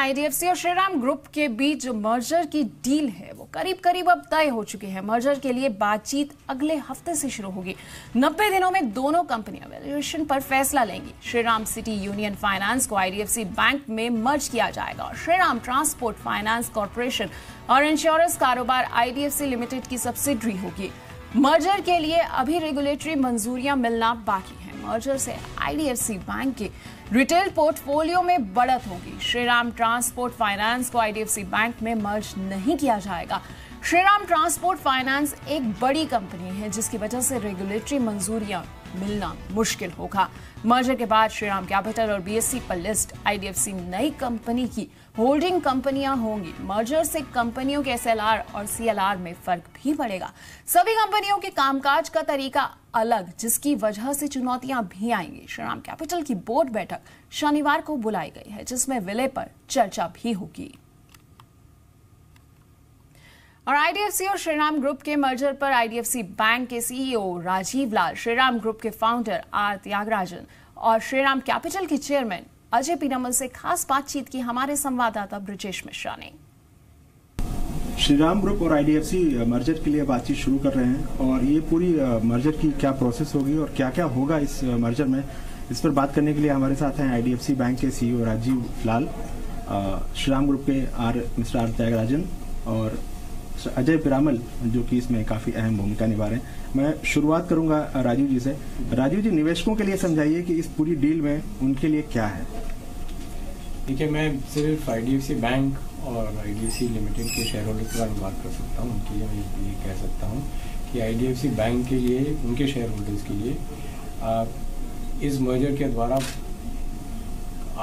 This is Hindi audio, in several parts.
आईडीएफसी और श्रीराम ग्रुप के बीच जो मर्जर की डील है वो करीब करीब अब तय हो चुकी है। मर्जर के लिए बातचीत अगले हफ्ते से शुरू होगी। 90 दिनों में दोनों कंपनियां वैल्यूएशन पर फैसला लेंगी। श्रीराम सिटी यूनियन फाइनेंस को आईडीएफसी बैंक में मर्ज किया जाएगा और श्रीराम ट्रांसपोर्ट फाइनेंस कॉर्पोरेशन और इंश्योरेंस कारोबार आईडीएफसी लिमिटेड की सब्सिडरी होगी। मर्जर के लिए अभी रेगुलेटरी मंजूरियां मिलना बाकी है। मर्जर से आईडीएफसी बैंक के रिटेल पोर्टफोलियो में बढ़त होगी। श्रीराम ट्रांसपोर्ट फाइनेंस को आईडीएफसी बैंक में मर्ज नहीं किया जाएगा। श्रीराम ट्रांसपोर्ट फाइनेंस एक बड़ी कंपनी है जिसकी वजह से रेगुलेटरी मंजूरियां मिलना मुश्किल होगा। मर्जर के बाद श्रीराम कैपिटल और बीएसई पर लिस्ट आईडीएफसी नई कंपनी की होल्डिंग कंपनियां होंगी। मर्जर से कंपनियों के एसएलआर और सीएलआर में फर्क भी पड़ेगा। सभी कंपनियों के कामकाज का तरीका अलग, जिसकी वजह से चुनौतियां भी आएंगी। श्रीराम कैपिटल की बोर्ड बैठक शनिवार को बुलाई गई है जिसमें विलय पर चर्चा भी होगी। और आईडीएफसी और श्रीराम ग्रुप के मर्जर पर आईडीएफसी बैंक के सीईओ राजीव लाल, श्रीराम ग्रुप के फाउंडर आर त्यागराजन और श्रीराम कैपिटल के चेयरमैन अजय पीरामल से खास बातचीत की हमारे संवाददाता ब्रिजेश मिश्रा ने। श्रीराम ग्रुप और आईडीएफसी मर्जर के लिए बातचीत शुरू कर रहे हैं और ये पूरी मर्जर की क्या प्रोसेस होगी और क्या क्या होगा इस मर्जर में, इस पर बात करने के लिए हमारे साथ हैं आईडीएफसी बैंक के सीईओ राजीव लाल, श्रीराम ग्रुप के मिस्टर आर त्यागराजन और अजय पीरामल, जो कि इसमें काफी अहम भूमिका निभा रहे हैं। मैं शुरुआत करूंगा राजीव जी से। राजीव जी, निवेशकों के लिए समझाइए कि इस पूरी डील में उनके लिए क्या है। देखिए, मैं सिर्फ आईडीएफसी बैंक और आईडीएफसी लिमिटेड के शेयर होल्डर के बारे में बात कर सकता हूँ। उनके लिए मैं ये कह सकता हूँ कि आईडीएफसी बैंक के लिए, उनके शेयर होल्डर्स के लिए इस मर्जर के द्वारा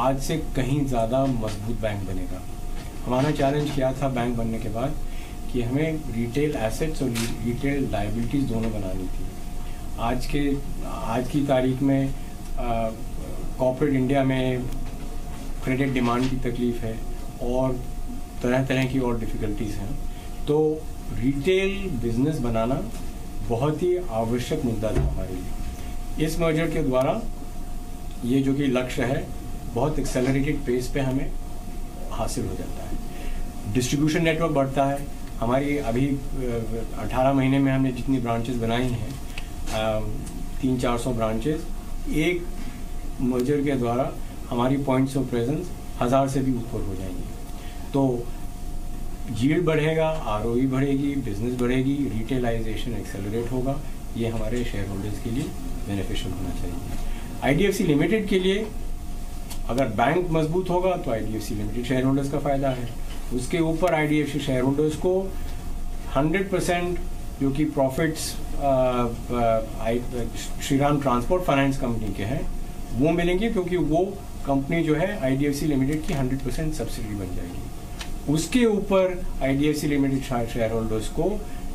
आज से कहीं ज़्यादा मजबूत बैंक बनेगा। हमारा चैलेंज क्या था बैंक बनने के बाद कि हमें रिटेल एसेट्स और रिटेल लायबिलिटीज़ दोनों बनानी थी। आज की तारीख में कॉर्पोरेट इंडिया में क्रेडिट डिमांड की तकलीफ है और तरह तरह की और डिफ़िकल्टीज़ हैं, तो रिटेल बिजनेस बनाना बहुत ही आवश्यक मुद्दा था हमारे लिए। इस मर्जर के द्वारा ये जो कि लक्ष्य है, बहुत एक्सेलरेटेड पेस पे हमें हासिल हो जाता है। डिस्ट्रीब्यूशन नेटवर्क बढ़ता है। हमारी अभी 18 महीने में हमने जितनी ब्रांचेस बनाई हैं, 300-400 ब्रांचेस, एक मर्जर के द्वारा हमारी पॉइंट्स ऑफ प्रेजेंस 1000 से भी ऊपर हो जाएंगी। तो यील्ड बढ़ेगा, आरओई बढ़ेगी, बिजनेस बढ़ेगी, रिटेलाइजेशन एक्सेलरेट होगा। ये हमारे शेयर होल्डर्स के लिए बेनिफिशियल होना चाहिए। आईडीएफसी लिमिटेड के लिए अगर बैंक मजबूत होगा तो आईडीएफसी लिमिटेड शेयर होल्डर्स का फायदा है। उसके ऊपर आईडीएफसी शेयर होल्डर्स को 100% जो कि profits Shriram transport finance company के हैं वो मिलेंगे, क्योंकि वो कंपनी जो है आईडीएफसी लिमिटेड की 100% सब्सिडी बन जाएगी। उसके ऊपर आईडीएफसी लिमिटेड शेयर होल्डर्स को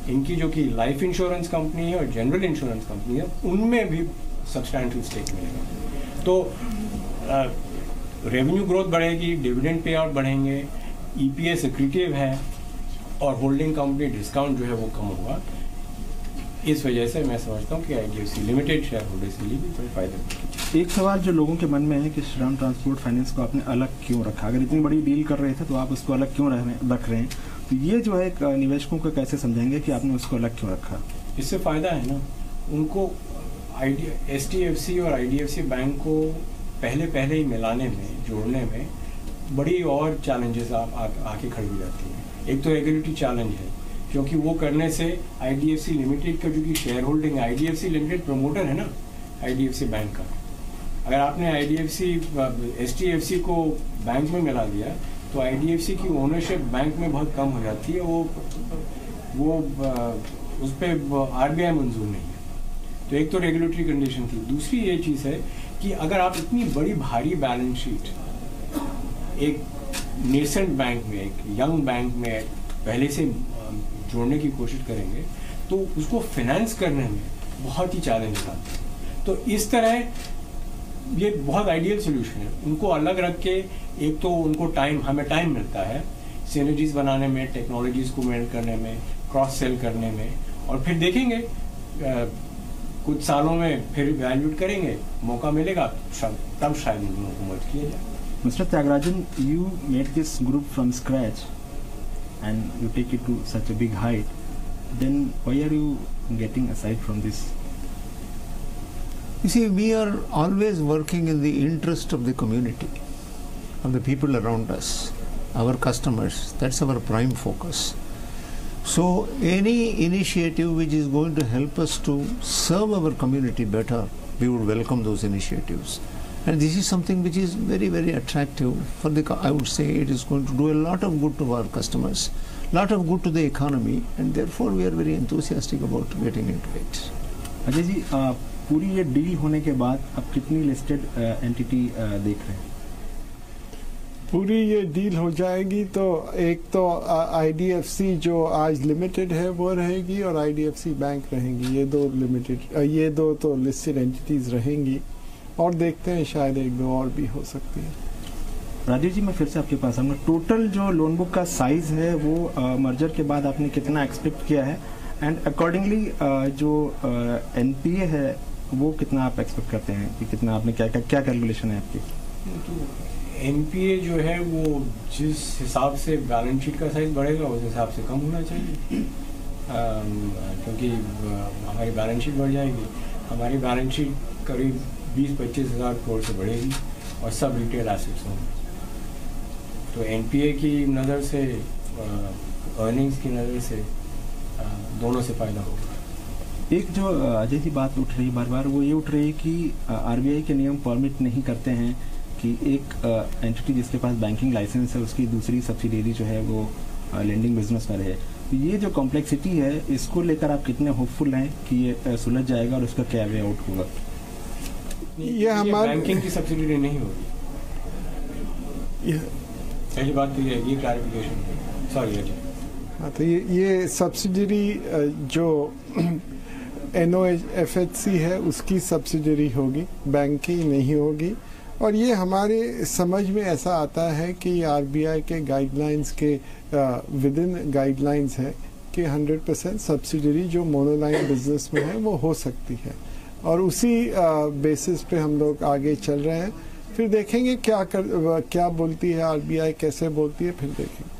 इनकी जो कि लाइफ इंश्योरेंस कंपनी है और जनरल इंश्योरेंस कंपनी है, उनमें भी सब्सटैंशियल स्टेक मिलेगा। तो रेवेन्यू ग्रोथ बढ़ेगी, डिविडेंड पे आउट बढ़ेंगे, ईपीएस एक्रीटिव है और होल्डिंग कंपनी डिस्काउंट जो है वो कम होगा। इस वजह से मैं समझता हूँ कि आईडीएफसी लिमिटेड शेयर होल्डर्स के लिए भी बड़े फायदे होंगे। एक सवाल जो लोगों के मन में है कि श्रीराम ट्रांसपोर्ट फाइनेंस को आपने अलग क्यों रखा? अगर इतनी बड़ी डील कर रहे थे तो आप उसको अलग क्यों रख रहे हैं? तो ये जो है निवेशकों को कैसे समझाएंगे कि आपने उसको अलग क्यों रखा? इससे फायदा है ना उनको। एचडीएफसी और आईडीएफसी बैंक को पहले ही मिलाने में, जोड़ने में बड़ी और चैलेंजेस आके खड़ी हो जाती हैं। एक तो रेगुलेटरी चैलेंज है, क्योंकि वो करने से आईडीएफसी लिमिटेड का जो कि share holding, IDFC limited promoter है ना आईडीएफसी बैंक का। अगर आपने एचडीएफसी को बैंक में मिला दिया तो आईडीएफसी की ओनरशिप बैंक में बहुत कम हो जाती है। वो उस पर आरबीआई मंजूर नहीं है। तो एक तो रेगुलेटरी कंडीशन थी। दूसरी ये चीज़ है कि अगर आप इतनी बड़ी भारी बैलेंस शीट एक नेसेंट बैंक में, एक यंग बैंक में पहले से जोड़ने की कोशिश करेंगे तो उसको फाइनेंस करने में बहुत ही चैलेंज आते हैं। तो इस तरह ये बहुत आइडियल सोल्यूशन है। उनको अलग रख के, एक तो उनको हमें टाइम मिलता है सिनर्जीज बनाने में, टेक्नोलॉजीज को मेंटेन करने में, क्रॉस सेल करने में, और फिर देखेंगे कुछ सालों में फिर वैल्यूट करेंगे, मौका मिलेगा तब शायद उन दोनों को मर्ज किया जाए। Mr. Tyagarajan, you made this group from scratch and you take it to such a big height. Then why are you getting aside from this? You see, we are always working in the interest of the community, of the people around us, our customers. That's our prime focus. So any initiative which is going to help us to serve our community better, we would welcome those initiatives. And this is something which is very, very attractive for the, I would say it is going to do a lot of good to our customers, lot of good to the economy, and therefore we are very enthusiastic about getting into it. Ajay ji, पूरी ये डील होने के बाद अब कितनी लिस्टेड एंटिटी देख रहे हैं? पूरी ये डील हो जाएगी तो एक तो आईडीएफसी जो आज लिमिटेड है वो रहेगी और आईडीएफसी बैंक रहेंगी। ये दो तो लिस्टेड एंटिटीज रहेंगी और देखते हैं शायद एक दो और भी हो सकती है। राजीव जी, मैं फिर से आपके पास आऊँगा। टोटल जो लोन बुक का साइज है वो मर्जर के बाद आपने कितना एक्सपेक्ट किया है, एंड अकॉर्डिंगली जो एनपीए है वो कितना आप एक्सपेक्ट करते हैं कि कितना आपने क्या कैलकुलेशन है आपकी? तो एनपीए जो है वो जिस हिसाब से बैलेंस शीट का साइज बढ़ेगा उस हिसाब से कम होना चाहिए, क्योंकि हमारी बैलेंस शीट बढ़ जाएगी। हमारी बैलेंस शीट करीब 20-25 हज़ार करोड़ से बढ़ेगी और सब रिटेल एसेट्स होंगे। तो एनपीए की नज़र से, अर्निंग्स की नज़र से दोनों से फ़ायदा होगा। एक जो अजय जी बात उठ रही बार बार वो ये उठ रही है कि आरबीआई के नियम परमिट नहीं करते हैं कि एक एंटिटी जिसके पास बैंकिंग लाइसेंस है उसकी दूसरी सब्सिडियरी जो है वो लेंडिंग बिजनेस में रहे। तो ये जो कॉम्प्लेक्सिटी है इसको लेकर आप कितने होपफुल हैं कि ये सुलझ जाएगा और उसका क्या वे आउट होगा? ये हमारे बैंकिंग की सब्सिडी नहीं होगी। पहली बात तो ये क्लैरिफिकेशन, सॉरी अजय। हाँ, तो ये सब्सिडरी जो NOFHC है उसकी सब्सिडरी होगी, बैंक की नहीं होगी। और ये हमारे समझ में ऐसा आता है कि आरबीआई के गाइडलाइंस के विद इन गाइडलाइंस है कि 100% सब्सिडरी जो मोनोलाइन बिजनेस में है वो हो सकती है, और उसी बेसिस पे हम लोग आगे चल रहे हैं। फिर देखेंगे क्या बोलती है आरबीआई, कैसे बोलती है, फिर देखेंगे।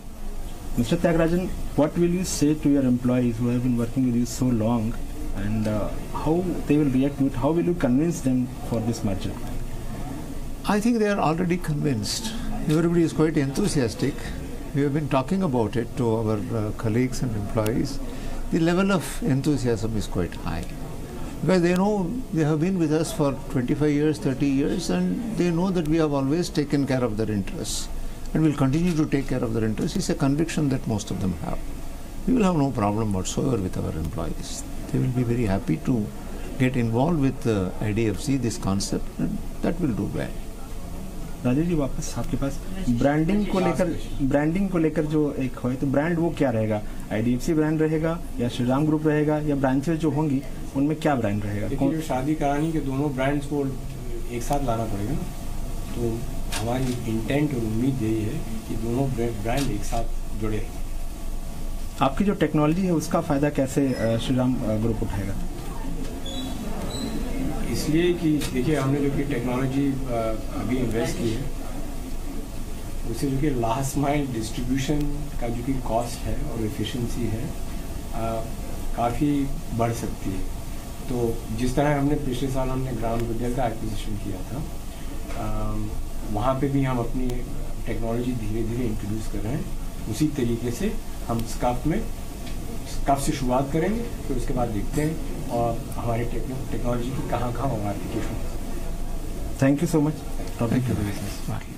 Mr. Tyagarajan, what will you say to your employees who have been working with you so long, and how they will react to it? How will you convince them for this merger? I think they are already convinced. Everybody is quite enthusiastic. We have been talking about it to our colleagues and employees. The level of enthusiasm is quite high. Because they know they have been with us for 25 years, 30 years, and they know that we have always taken care of their interests and will continue to take care of their interests. It's a conviction that most of them have. We will have no problem whatsoever with our employees. They will be very happy to get involved with IDFC, this concept, and that will do well. Rajiv जी, वापस आपके पास ब्रांडिंग को लेकर जो एक है, तो ब्रांड वो क्या रहेगा? आईडीएफसी ब्रांड रहेगा या श्रीराम ग्रुप रहेगा, या ब्रांचेस जो होंगी उनमें क्या ब्रांड रहेगा? देखिए, जो शादी करानी के दोनों ब्रांड्स को एक साथ लाना पड़ेगा ना, तो हमारी इंटेंट और उम्मीद यही है कि दोनों ब्रांड एक साथ जुड़े रहें। आपकी जो टेक्नोलॉजी है उसका फायदा कैसे श्रीराम ग्रुप उठाएगा? इसलिए कि देखिए, हमने जो कि टेक्नोलॉजी अभी इन्वेस्ट की है उससे जो कि लास्ट माइल डिस्ट्रीब्यूशन का जो कि कॉस्ट है और एफिशिएंसी है काफ़ी बढ़ सकती है। तो जिस तरह हमने पिछले साल हमने ग्राम विद्या का एक्विजिशन किया था, वहाँ पे भी हम अपनी टेक्नोलॉजी धीरे धीरे इंट्रोड्यूस कर रहे हैं। उसी तरीके से हम स्काफ से शुरुआत करेंगे, फिर उसके बाद देखते हैं और हमारे टेक्नोलॉजी की कहाँ और application. Thank you so much. Thank you.